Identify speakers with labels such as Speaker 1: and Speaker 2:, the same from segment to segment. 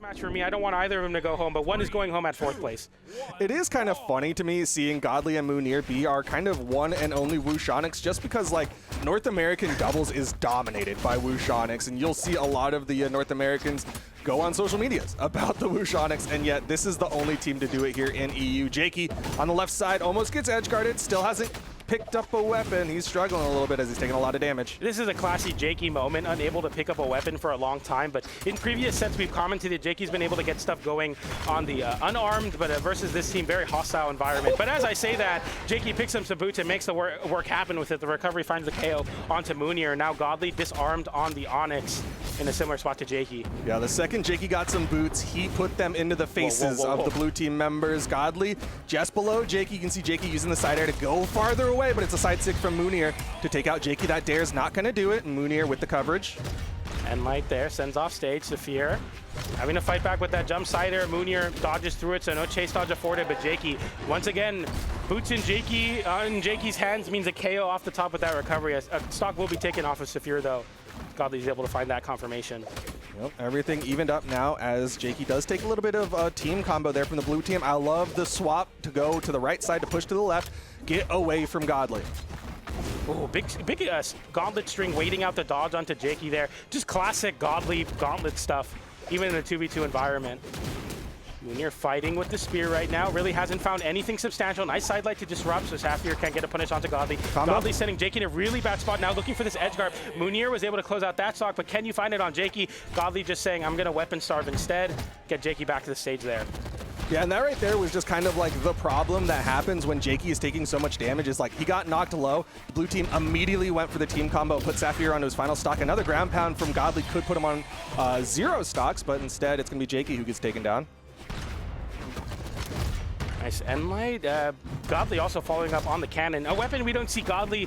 Speaker 1: Match for me. I don't want either of them to go home, but one is going home at 4th place.
Speaker 2: It is kind of funny to me seeing Godly and Mounir be our kind of one and only Wushonics, just because like North American doubles is dominated by Wushonics, and you'll see a lot of the North Americans go on social medias about the Wushonics, and yet this is the only team to do it here in EU. Jakeyy on the left side almost gets edge guarded, still hasn't picked up a weapon. He's struggling a little bit as he's taking a lot of damage.
Speaker 1: This is a classy Jakeyy moment, unable to pick up a weapon for a long time, but in previous sets we've commented that Jakey's been able to get stuff going on the unarmed, but versus this team, very hostile environment. But as I say that, Jakeyy picks up some boots and makes the work happen with it. The recovery finds the KO onto Mounir. Now Godly disarmed on the Onyx in a similar spot to Jakeyy.
Speaker 2: Yeah, the second Jakeyy got some boots, he put them into the faces of the blue team members. Godly just below Jakeyy. You can see Jakeyy using the side air to go farther away, but it's a side stick from Mounir to take out Jakeyy. That dare's not going to do it, and Mounir with the coverage.
Speaker 1: And Light there sends off stage. Saphir having to fight back with that jump side air. Mounir dodges through it, so no chase dodge afforded, but Jakeyy, once again, boots in Jakeyy's hands means a KO off the top with that recovery. A stock will be taken off of Saphir, though. Godly's able to find that confirmation.
Speaker 2: Yep, everything evened up now as Jakeyy does take a little bit of a team combo there from the blue team. I love the swap to go to the right side to push to the left, get away from Godly.
Speaker 1: Oh, big gauntlet string waiting out the dodge onto Jakeyy there. Just classic Godly gauntlet stuff, even in a 2v2 environment. Mounir fighting with the spear right now. Really hasn't found anything substantial. Nice sidelight to disrupt, so Saphir can't get a punish onto Godly. Godly sending Jakeyy in a really bad spot now, looking for this edge guard. Mounir was able to close out that stock, but can you find it on Jakeyy? Godly just saying, I'm going to weapon starve instead. Get Jakeyy back to the stage there.
Speaker 2: Yeah, and that right there was just kind of like the problem that happens when Jakeyy is taking so much damage is like he got knocked low. The blue team immediately went for the team combo, put Saphir onto his final stock. Another ground pound from Godly could put him on 0 stocks, but instead it's going to be Jakeyy who gets taken down.
Speaker 1: Nice Enlight. Godly also following up on the cannon. A weapon we don't see Godly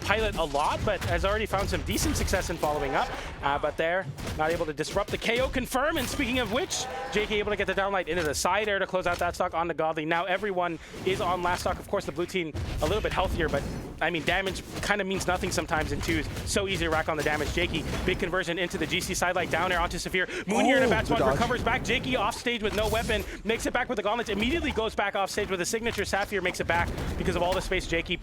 Speaker 1: pilot a lot, but has already found some decent success in following up. But there, not able to disrupt the KO confirm. And speaking of which, Jakeyy able to get the downlight into the side air to close out that stock on the Godly. Now everyone is on last stock. Of course, the blue team a little bit healthier, but I mean, damage kind of means nothing sometimes in 2s. So easy to rack on the damage. Jakeyy, big conversion into the GC sidelight down air onto Saphir. Mounir in a bad spot, recovers back. Jakeyy off stage with no weapon, makes it back with the gauntlets, immediately goes back off stage with a signature. Saphir makes it back because of all the space Jakeyy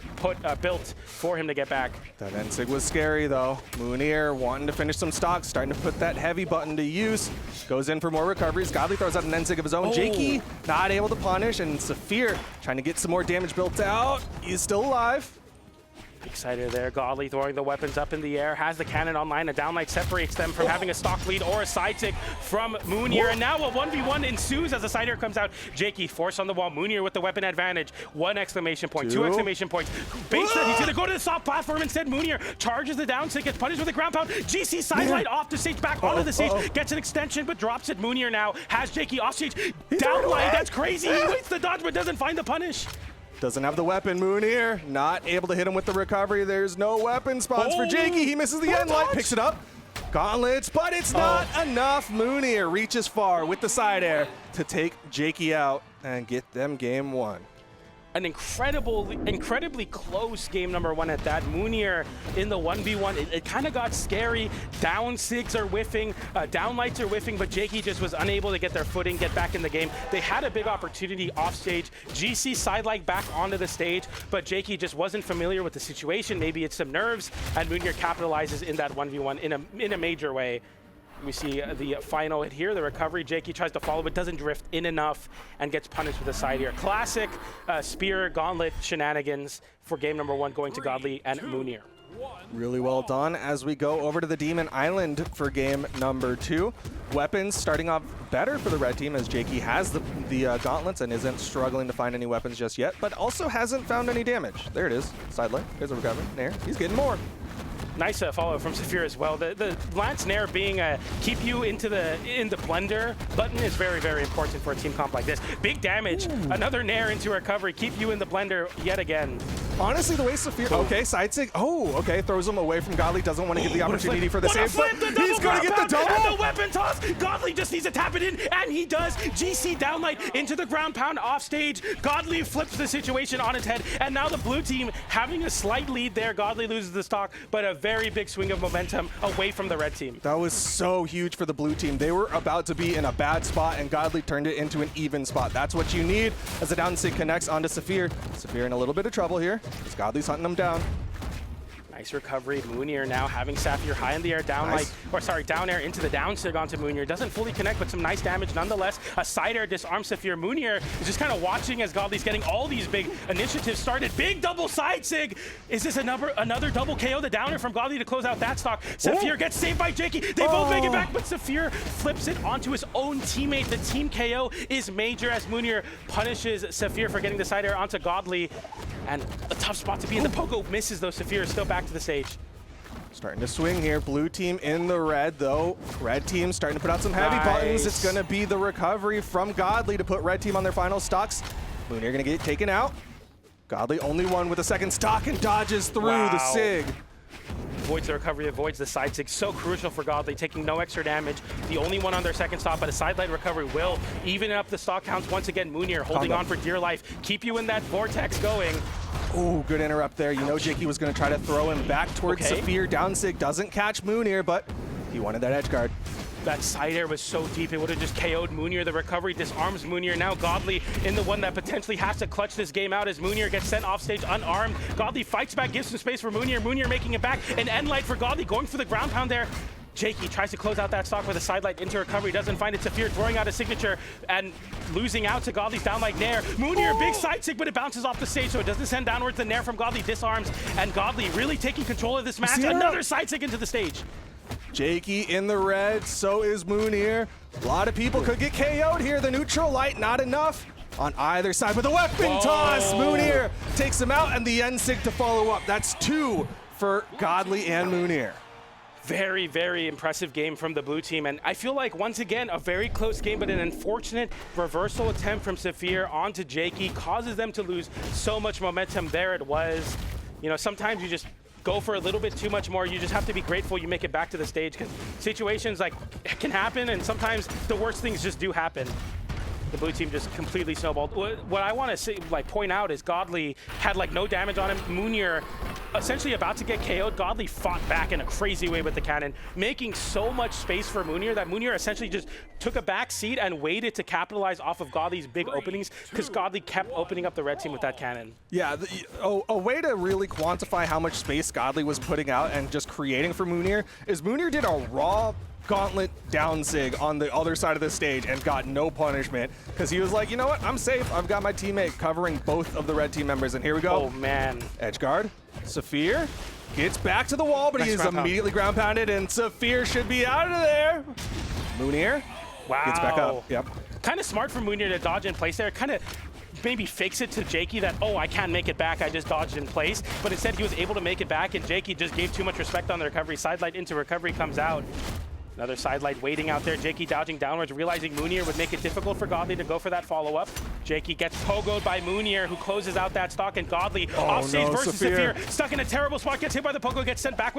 Speaker 1: built for him to get back.
Speaker 2: That Ensig was scary though. Mounir wanting to finish some stocks, starting to put that heavy button to use. Goes in for more recoveries. Godly throws out an Ensig of his own. Jakeyy not able to punish, and Saphir trying to get some more damage built out. He's still alive.
Speaker 1: Excited there. Godly throwing the weapons up in the air, has the cannon online. A downlight separates them from having a stock lead or a side tick from Mounir. And now a 1v1 ensues as the side air comes out. Jakeyy forced on the wall. Mounir with the weapon advantage. 1 exclamation point, 2 exclamation points. Baits that he's going to go to the soft platform instead. Mounir charges the down stick, gets punished with a ground pound. GC sidelight off the stage, back onto the stage. Gets an extension, but drops it. Mounir now has Jakeyy off stage. Downlight, that's crazy. He waits the dodge, but doesn't find the punish.
Speaker 2: Doesn't have the weapon. Mounir not able to hit him with the recovery. There's no weapon spawns for Jakeyy. He misses the end light, picks it up. Gauntlets, but it's not enough. Mounir reaches far with the side air to take Jakeyy out and get them game 1.
Speaker 1: An incredibly close game number 1 at that. Mounir in the 1v1, it kind of got scary. Down SIGs are whiffing, downlights are whiffing, but Jakeyy just was unable to get their footing, get back in the game. They had a big opportunity off stage. GC sidelight back onto the stage, but Jakeyy just wasn't familiar with the situation. Maybe it's some nerves, and Mounir capitalizes in that 1v1 in a major way. We see the final hit here, the recovery. Jakeyy tries to follow, but doesn't drift in enough and gets punished with a side here. Classic spear gauntlet shenanigans for game number 1 going to Godly and Mounir.
Speaker 2: Really well done as we go over to the Demon Island for game number 2. Weapons starting off better for the red team as Jakeyy has the gauntlets and isn't struggling to find any weapons just yet, but also hasn't found any damage. There it is. Sidelight. There's a recovery. Nair. He's getting more.
Speaker 1: Nice follow from Saphir as well. The Lance Nair being keep you in the blender button is very, very important for a team comp like this. Big damage. Another Nair into recovery. Keep you in the blender yet again.
Speaker 2: Honestly, the way Saphir, okay, side sig, okay, throws him away from Godly, doesn't want to give the opportunity for the save, but he's going to get the double!
Speaker 1: And the weapon toss! Godly just needs to tap it in, and he does! GC downlight into the ground pound off stage. Godly flips the situation on its head, and now the blue team having a slight lead there. Godly loses the stock, but a very big swing of momentum away from the red team.
Speaker 2: That was so huge for the blue team. They were about to be in a bad spot, and Godly turned it into an even spot. That's what you need as the down sig connects onto Saphir. Saphir in a little bit of trouble here, as Godly's hunting him down.
Speaker 1: Nice recovery. Mounir now having Saphir high in the air, down air into the down sig onto Mounir. Doesn't fully connect, but some nice damage nonetheless. A side air disarms Saphir. Mounir is just kind of watching as Godly's getting all these big initiatives started. Big double side sig. Is this another double KO? The downer from Godly to close out that stock. Saphir gets saved by Jakeyy. They both make it back, but Saphir flips it onto his own teammate. The team KO is major as Mounir punishes Saphir for getting the side air onto Godly. And a tough spot to be in. The Pogo misses though. Saphir is still back to the stage.
Speaker 2: Starting to swing here. Blue team in the red though. Red team starting to put out some heavy buttons. It's going to be the recovery from Godly to put red team on their final stocks. Mounir going to get taken out. Godly only one with a second stock and dodges through the sig.
Speaker 1: Avoids the recovery, avoids the side sig. So crucial for Godly, taking no extra damage. The only one on their second stop, but a sidelight recovery will even up the stock counts once again. Mounir holding on for dear life. Keep you in that vortex going.
Speaker 2: Oh, good interrupt there. You know Jakeyy was going to try to throw him back towards Saphir. Down sig doesn't catch Mounir, but he wanted that edge guard.
Speaker 1: That side air was so deep, it would have just KO'd Mounir. The recovery disarms Mounir. Now Godly in the one that potentially has to clutch this game out as Mounir gets sent off stage unarmed. Godly fights back, gives some space for Mounir. Mounir making it back. An end light for Godly, going for the ground pound there. Jakeyy tries to close out that stock with a side light into recovery, doesn't find it. Saphir throwing out a signature and losing out to Godly's downlight Nair. Mounir, big side sig, but it bounces off the stage, so it doesn't send downwards. The Nair from Godly disarms, and Godly really taking control of this match. Another side sig into the stage.
Speaker 2: Jakeyy in the red, so is Mounir. A lot of people could get KO'd here. The neutral light, not enough on either side, but the weapon toss! Mounir takes him out, and the end sig to follow up. That's 2 for Godly and Mounir.
Speaker 1: Very, very impressive game from the blue team, and I feel like once again a very close game, but an unfortunate reversal attempt from Saphir onto Jakeyy causes them to lose so much momentum. There it was. You know, sometimes you just go for a little bit too much more. You just have to be grateful you make it back to the stage, because situations like can happen, and sometimes the worst things just do happen. The blue team just completely snowballed. What I want to say, point out is Godly had no damage on him. Mounir essentially about to get KO'd. Godly fought back in a crazy way with the cannon, making so much space for Mounir that Mounir essentially just took a back seat and waited to capitalize off of Godly's big openings, because Godly kept opening up the red team with that cannon.
Speaker 2: Yeah, a way to really quantify how much space Godly was putting out and just creating for Mounir is Mounir did a raw gauntlet down sig on the other side of the stage and got no punishment, because he was like, you know what, I'm safe. I've got my teammate covering both of the red team members, and here we go.
Speaker 1: Oh man.
Speaker 2: Edge guard. Saphir gets back to the wall, but he is immediately ground pounded, and Saphir should be out of there. Mounir gets back up. Yep.
Speaker 1: Kind of smart for Mounir to dodge in place there. Kind of maybe fakes it to Jakeyy that, oh, I can't make it back, I just dodged in place. But instead he was able to make it back, and Jakeyy just gave too much respect on the recovery. Sidelight into recovery comes out. Another sidelight waiting out there. Jakeyy dodging downwards, realizing Mounir would make it difficult for Godly to go for that follow-up. Jakeyy gets pogoed by Mounir, who closes out that stock, and Godly offstage versus Saphir. Stuck in a terrible spot, gets hit by the pogo, gets sent back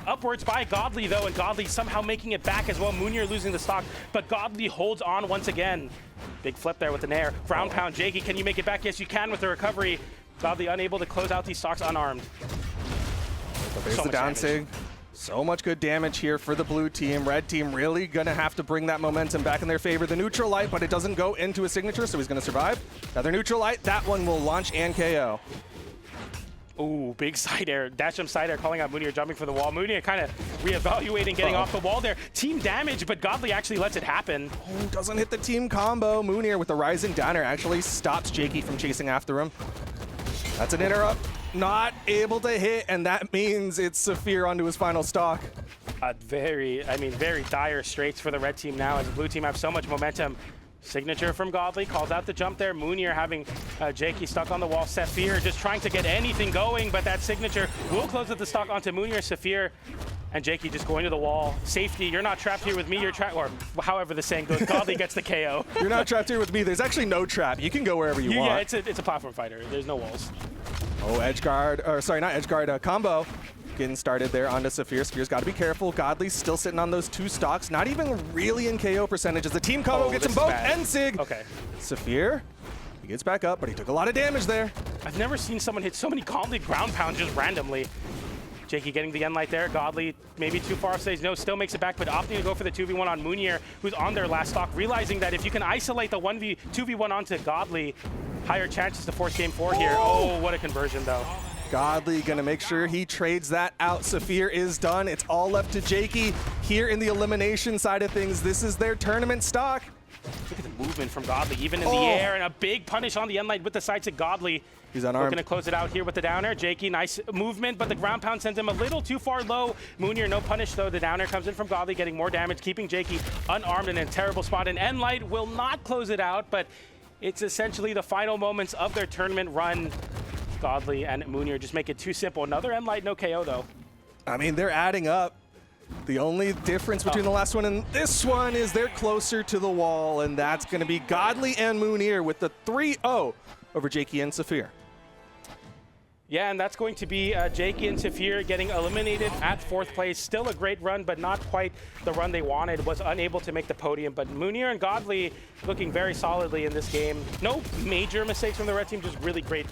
Speaker 1: upwards by Godly though, and Godly somehow making it back as well. Mounir losing the stock, but Godly holds on once again. Big flip there with the Nair. Ground pound, Jakeyy, can you make it back? Yes, you can with the recovery. Godly unable to close out these stocks unarmed.
Speaker 2: So much down sig. So much good damage here for the blue team. Red team really gonna have to bring that momentum back in their favor. The neutral light, but it doesn't go into a signature, so he's gonna survive. Another neutral light, that one will launch and KO.
Speaker 1: Ooh, big side air. Dash jump side air, calling out Mounir, jumping for the wall. Mounir kind of reevaluating, getting off the wall there. Team damage, but Godly actually lets it happen.
Speaker 2: Oh, doesn't hit the team combo. Mounir with the rising downer actually stops Jakeyy from chasing after him. That's an interrupt. Not able to hit, and that means it's Saphir onto his final stock.
Speaker 1: Very dire straits for the red team now, as the blue team have so much momentum. Signature from Godly, calls out the jump there. Mounir having Jakeyy stuck on the wall. Saphir just trying to get anything going, but that signature will close at the stock onto Mounir. Saphir and Jakeyy just going to the wall. Safety, you're not trapped here with me, you're trapped, or however the saying goes. Godly gets the KO.
Speaker 2: You're not trapped here with me. There's actually no trap. You can go wherever you want.
Speaker 1: Yeah, it's a platform fighter. There's no walls.
Speaker 2: Oh, edge guard, or sorry, not edge guard, combo. Getting started there onto Saphir. Saphir's got to be careful. Godly's still sitting on those 2 stocks. Not even really in KO percentages. The team combo gets them both. And Sig.
Speaker 1: Okay.
Speaker 2: Saphir, he gets back up, but he took a lot of damage there.
Speaker 1: I've never seen someone hit so many Godly ground pounds just randomly. Jakeyy getting the end light there. Godly maybe too far off stage. No, still makes it back, but opting to go for the 2v1 on Mounir, who's on their last stock, realizing that if you can isolate the 2v1 onto Godly, higher chances to force game 4 here. Oh, what a conversion, though.
Speaker 2: Godly gonna make sure he trades that out. Saphir is done. It's all left to Jakeyy here in the elimination side of things. This is their tournament stock.
Speaker 1: Look at the movement from Godly, even in the air, and a big punish on the end light with the sights of Godly.
Speaker 2: He's unarmed.
Speaker 1: Looking to close it out here with the downer. Jakeyy, nice movement, but the ground pound sends him a little too far low. Mounir, no punish though. The downer comes in from Godly, getting more damage, keeping Jakeyy unarmed and in a terrible spot. And end light will not close it out, but it's essentially the final moments of their tournament run. Godly and Mounir just make it too simple. Another end light, no KO though.
Speaker 2: I mean, they're adding up. The only difference between the last one and this one is they're closer to the wall, and that's going to be Godly and Mounir with the 3-0 over Jakeyy and Saphir.
Speaker 1: Yeah, and that's going to be Jakeyy and Saphir getting eliminated at 4th place. Still a great run, but not quite the run they wanted. Was unable to make the podium, but Mounir and Godly looking very solidly in this game. No major mistakes from the red team, just really great